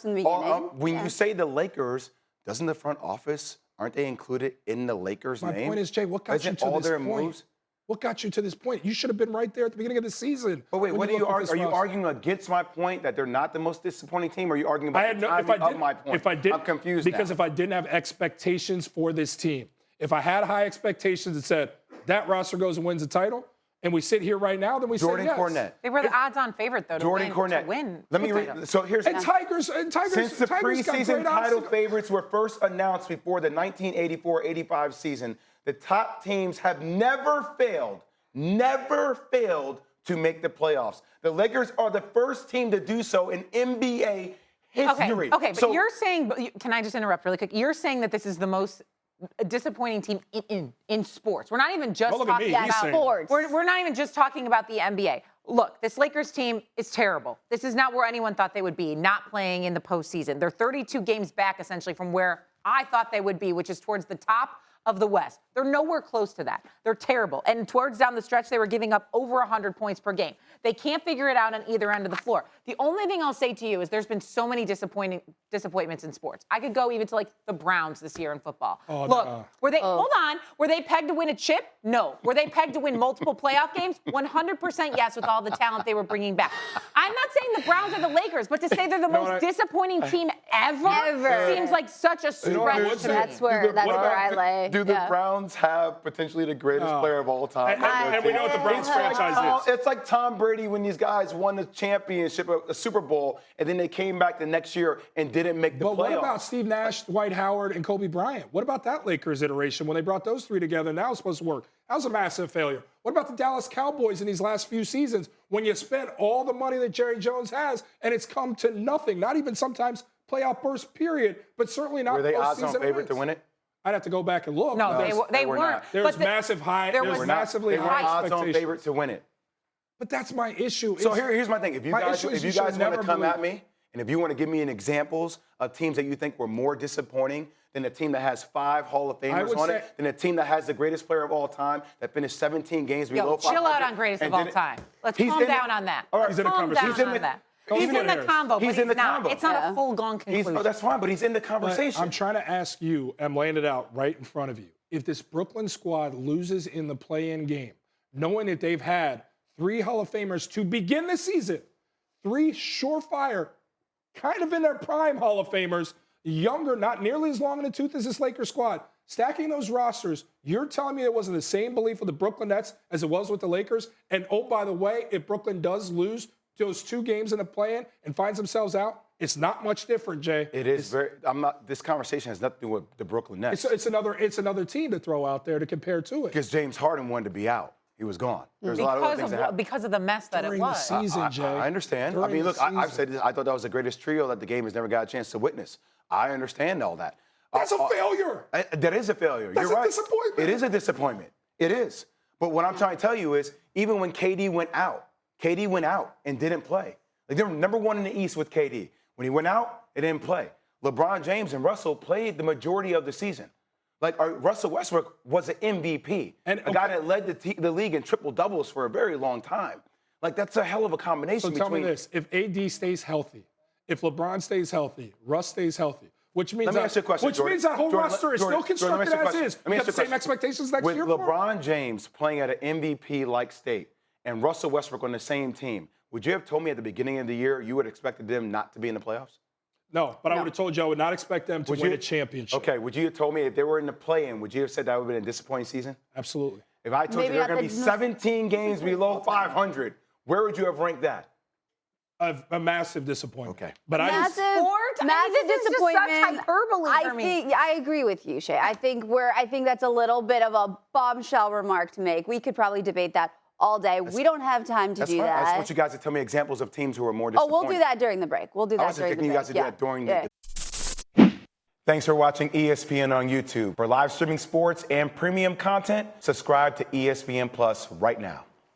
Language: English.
in the beginning. When you say the Lakers, doesn't the front office, aren't they included in the Lakers' name? My point is, Jay, what got you to this point? Moves? What got you to this point? You should have been right there at the beginning of the season. But wait, what are you arguing against my point that they're not the most disappointing team, or are you arguing about the timing of my point? I'm confused because now. if I didn't have expectations for this team, if I had high expectations and said that roster goes and wins a title, and we sit here right now, then we say yes. Cornette. They were the odds-on favorite, though, to win. Let me read. So here's Tigers. Since the preseason title favorites were first announced before the 1984-85 season, the top teams have never failed to make the playoffs. The Lakers are the first team to do so in NBA history. Okay, but you're saying, can I just interrupt really quick? You're saying that this is the most disappointing team in sports. We're not even just talking about sports. We're not even just talking about the NBA. Look, this Lakers team is terrible. This is not where anyone thought they would be, not playing in the postseason. They're 32 games back, essentially, from where I thought they would be, which is towards the top of the West. They're nowhere close to that. They're terrible. And towards down the stretch, they were giving up over 100 points per game. They can't figure it out on either end of the floor. The only thing I'll say to you is there's been so many disappointments in sports. I could go even to like the Browns this year in football. Look, hold on, were they pegged to win a chip? No. Were they pegged to win multiple playoff games? 100% yes, with all the talent they were bringing back. I'm not saying the Browns are the Lakers, but to say they're the most disappointing team ever seems like such a stretch. That's where I lay. Do the Browns have potentially the greatest player of all time? And we know what the Browns franchise is. It's like Tom Brady when these guys won the championship, a Super Bowl, and then they came back the next year and didn't make the playoffs. But what about Steve Nash, Dwight Howard, and Kobe Bryant? What about that Lakers iteration when they brought those three together and that was supposed to work? That was a massive failure. What about the Dallas Cowboys in these last few seasons when you spent all the money that Jerry Jones has and it's come to nothing? Not even sometimes playoff burst period, but certainly not. Were they odds-on favorite to win it? I'd have to go back and look. No, they weren't. There was massive high. There was massively high expectations. Odds-on favorite to win it. But that's my issue. So here's my thing. If you guys want to come at me, and if you want to give me examples of teams that you think were more disappointing than a team that has 5 Hall of Famers on it, than a team that has the greatest player of all time that finished 17 games below 500. Chill out on greatest of all time. Let's calm down on that. All right, he's in the conversation. He's in the combo, he's in the combo. It's not a full-gone conclusion. That's fine, but he's in the conversation. I'm trying to ask you, I'm laying it out right in front of you. If this Brooklyn squad loses in the play-in game, knowing that they've had 3 Hall of Famers to begin the season, 3 surefire, kind of in their prime Hall of Famers, younger, not nearly as long in the tooth as this Lakers squad, stacking those rosters, you're telling me it wasn't the same belief with the Brooklyn Nets as it was with the Lakers? And oh, by the way, if Brooklyn does lose those 2 games in the play-in and finds themselves out, it's not much different, Jay. It is this conversation has nothing to do with the Brooklyn Nets. It's another team to throw out there to compare to it. Because James Harden wanted to be out. He was gone. There's a lot of other things that happened. Because of the mess that During it was. the season, Jay. I understand. I mean, look, I've said this. I thought that was the greatest trio that the game has never got a chance to witness. I understand all that. That's a failure. That is a failure. That's You're right. That's a disappointment. It is a disappointment. It is. But what I'm trying to tell you is, even when KD went out and didn't play. Like, they were number 1 in the East with KD. When he went out, it didn't play. LeBron James and Russell played the majority of the season. Like, Russell Westbrook was an MVP, a guy that led the league in triple-doubles for a very long time. Like, that's a hell of a combination. So tell me this. If AD stays healthy, if LeBron stays healthy, Russ stays healthy, which means Let me ask you a question, which means that whole roster is still constructed as is. You have the same expectations next year With LeBron James playing at an MVP-like state and Russell Westbrook on the same team, would you have told me at the beginning of the year you would have expected them not to be in the playoffs? No, but I would have told you I would not expect them to win a championship. Okay, would you have told me if they were in the play-in, would you have said that would have been a disappointing season? Absolutely. If I told you they're going to be 17 games below 500, where would you have ranked that? A massive disappointment. Okay. But massive disappointment. Such hyperbole I agree with you, Shay. I think that's a little bit of a bombshell remark to make. We could probably debate that all day. We don't have time to do that. I just want you guys to tell me examples of teams who are more disappointing. Oh, we'll do that during the break. We'll do that during the break. I was expecting you guys to do that during the... Thanks for watching ESPN on YouTube. For live streaming sports and premium content, subscribe to ESPN Plus right now.